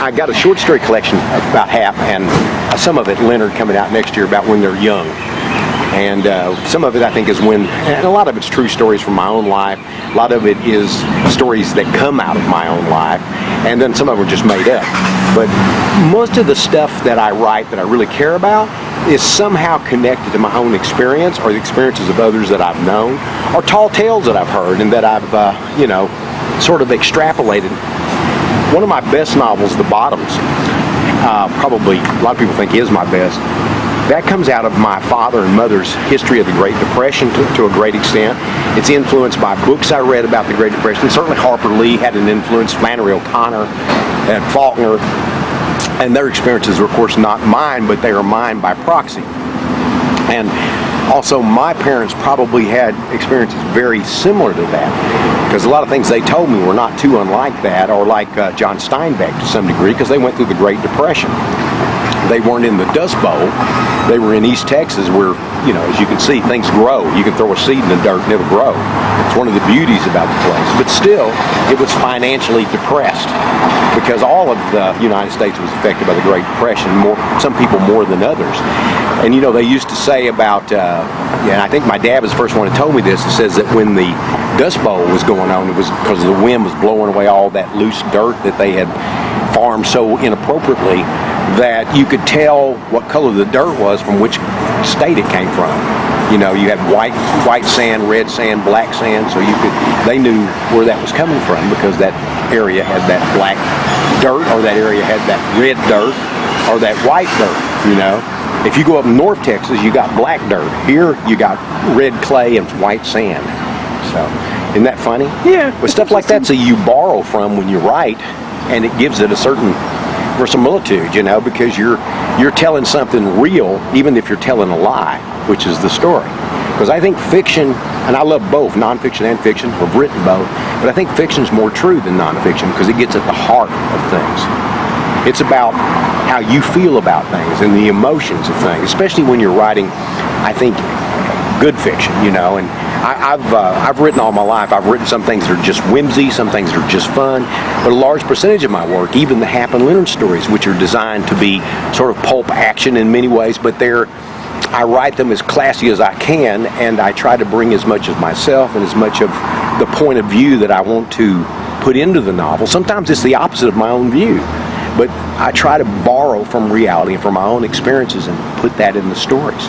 I got a short story collection, about half, and some of it Leonard coming out next year about when they're young. And some of it I think is and a lot of it's true stories from my own life. A lot of it is stories that come out of my own life, and then some of them are just made up. But most of the stuff that I write that I really care about is somehow connected to my own experience or the experiences of others that I've known, or tall tales that I've heard and that I've, sort of extrapolated. One of my best novels, The Bottoms, probably a lot of people think is my best. That comes out of my father and mother's history of the Great Depression to a great extent. It's influenced by books I read about the Great Depression. Certainly Harper Lee had an influence, Flannery O'Connor, and Faulkner. And their experiences are, of course, not mine, but they are mine by proxy. And also, my parents probably had experiences very similar to that, because a lot of things they told me were not too unlike that, or like John Steinbeck to some degree, because they went through the Great Depression. They weren't in the Dust Bowl. They were in East Texas where, as you can see, things grow. You can throw a seed in the dirt and it'll grow. It's one of the beauties about the place. But still, it was financially depressed because all of the United States was affected by the Great Depression, some people more than others. And, they used to say about, and I think my dad was the first one who told me this, it says that when the Dust Bowl was going on, it was because the wind was blowing away all that loose dirt that they had farmed so inappropriately, that you could tell what color the dirt was from which state it came from. You had white sand, red sand, black sand, so they knew where that was coming from because that area had that black dirt, or that area had that red dirt, or that white dirt, If you go up in North Texas, you got black dirt. Here, you got red clay and white sand. So, isn't that funny? Yeah. But stuff like that, so you borrow from when you write, and it gives it a certain verisimilitude, because you're telling something real, even if you're telling a lie, which is the story. Because I think fiction, and I love both, nonfiction and fiction, we've written both, but I think fiction's more true than nonfiction because it gets at the heart of things. It's about how you feel about things and the emotions of things, especially when you're writing, I think, good fiction, and I've written all my life. I've written some things that are just whimsy, some things that are just fun, but a large percentage of my work, even the Hap and Leonard stories, which are designed to be sort of pulp action in many ways, but I write them as classy as I can, and I try to bring as much of myself and as much of the point of view that I want to put into the novel. Sometimes it's the opposite of my own view, but I try to borrow from reality and from my own experiences and put that in the stories.